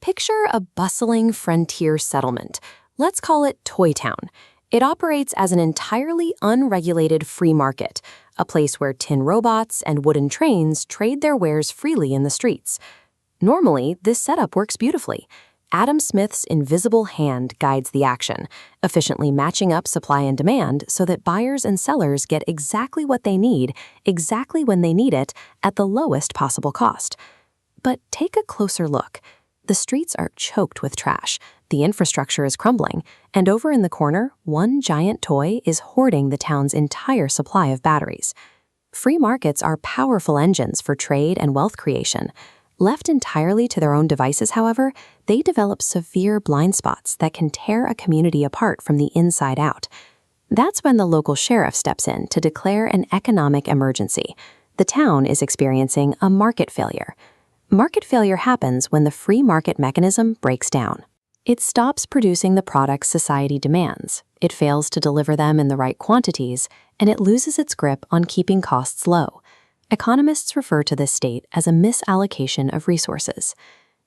Picture a bustling frontier settlement. Let's call it Toy Town. It operates as an entirely unregulated free market, a place where tin robots and wooden trains trade their wares freely in the streets. Normally, this setup works beautifully. Adam Smith's invisible hand guides the action, efficiently matching up supply and demand so that buyers and sellers get exactly what they need, exactly when they need it, at the lowest possible cost. But take a closer look. The streets are choked with trash, the infrastructure is crumbling, and over in the corner, one giant toy is hoarding the town's entire supply of batteries. Free markets are powerful engines for trade and wealth creation. Left entirely to their own devices, however, they develop severe blind spots that can tear a community apart from the inside out. That's when the local sheriff steps in to declare an economic emergency. The town is experiencing a market failure. Market failure happens when the free market mechanism breaks down. It stops producing the products society demands, it fails to deliver them in the right quantities, and it loses its grip on keeping costs low. Economists refer to this state as a misallocation of resources.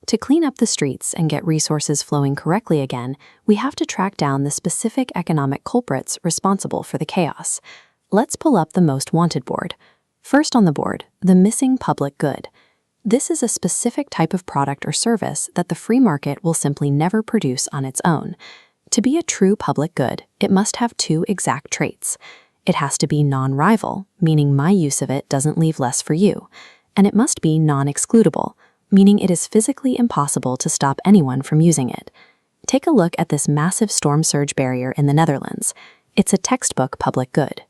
To clean up the streets and get resources flowing correctly again, we have to track down the specific economic culprits responsible for the chaos. Let's pull up the most wanted board. First on the board, the missing public good. This is a specific type of product or service that the free market will simply never produce on its own. To be a true public good, it must have two exact traits. It has to be non-rival, meaning my use of it doesn't leave less for you. And it must be non-excludable, meaning it is physically impossible to stop anyone from using it. Take a look at this massive storm surge barrier in the Netherlands. It's a textbook public good.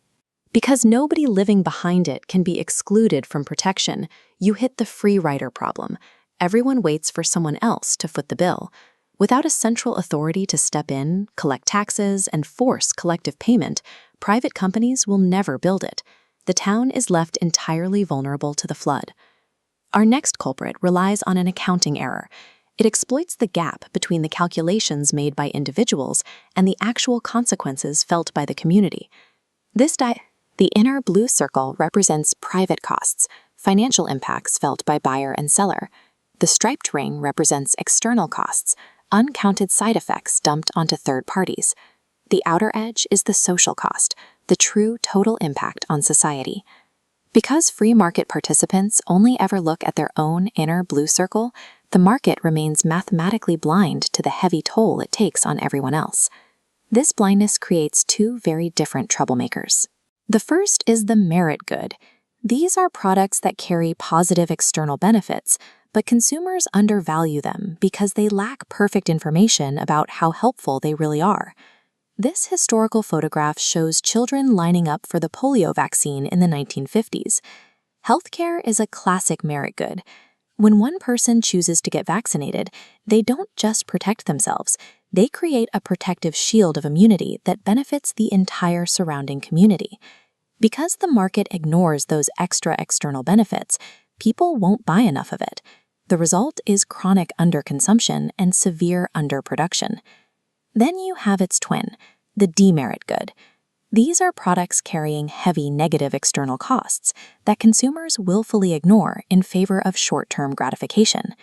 Because nobody living behind it can be excluded from protection, you hit the free rider problem. Everyone waits for someone else to foot the bill. Without a central authority to step in, collect taxes, and force collective payment, private companies will never build it. The town is left entirely vulnerable to the flood. Our next culprit relies on an accounting error. It exploits the gap between the calculations made by individuals and the actual consequences felt by the community. The inner blue circle represents private costs, financial impacts felt by buyer and seller. The striped ring represents external costs, uncounted side effects dumped onto third parties. The outer edge is the social cost, the true total impact on society. Because free market participants only ever look at their own inner blue circle, the market remains mathematically blind to the heavy toll it takes on everyone else. This blindness creates two very different troublemakers. The first is the merit good. These are products that carry positive external benefits, but consumers undervalue them because they lack perfect information about how helpful they really are. This historical photograph shows children lining up for the polio vaccine in the 1950s. Healthcare is a classic merit good. When one person chooses to get vaccinated, they don't just protect themselves, they create a protective shield of immunity that benefits the entire surrounding community. Because the market ignores those extra external benefits, people won't buy enough of it. The result is chronic underconsumption and severe underproduction. Then you have its twin, the demerit good. These are products carrying heavy negative external costs that consumers willfully ignore in favor of short-term gratification.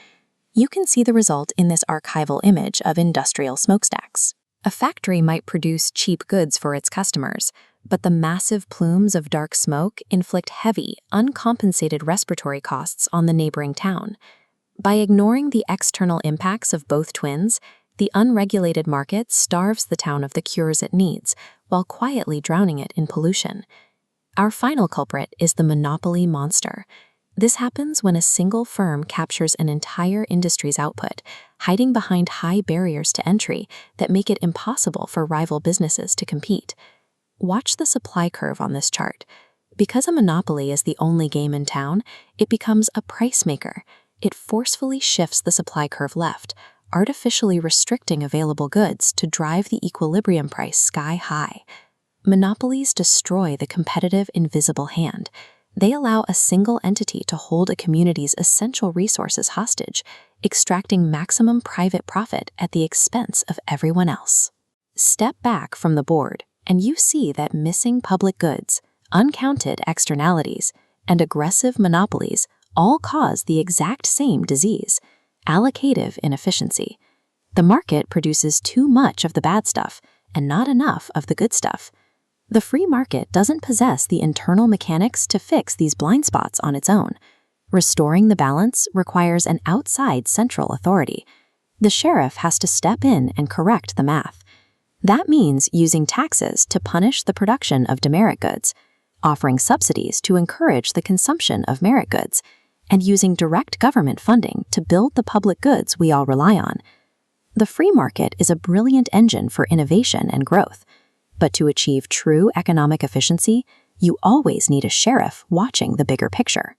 You can see the result in this archival image of industrial smokestacks. A factory might produce cheap goods for its customers, but the massive plumes of dark smoke inflict heavy, uncompensated respiratory costs on the neighboring town. By ignoring the external impacts of both twins, the unregulated market starves the town of the cures it needs, while quietly drowning it in pollution. Our final culprit is the monopoly monster. This happens when a single firm captures an entire industry's output, hiding behind high barriers to entry that make it impossible for rival businesses to compete. Watch the supply curve on this chart. Because a monopoly is the only game in town, it becomes a price maker. It forcefully shifts the supply curve left, artificially restricting available goods to drive the equilibrium price sky high. Monopolies destroy the competitive invisible hand. They allow a single entity to hold a community's essential resources hostage, extracting maximum private profit at the expense of everyone else. Step back from the board, and you see that missing public goods, uncounted externalities, and aggressive monopolies all cause the exact same disease. allocative inefficiency. The market produces too much of the bad stuff and not enough of the good stuff. The free market doesn't possess the internal mechanics to fix these blind spots on its own. Restoring the balance requires an outside central authority. The sheriff has to step in and correct the math. That means using taxes to punish the production of demerit goods, offering subsidies to encourage the consumption of merit goods, and using direct government funding to build the public goods we all rely on. The free market is a brilliant engine for innovation and growth, but to achieve true economic efficiency, you always need a sheriff watching the bigger picture.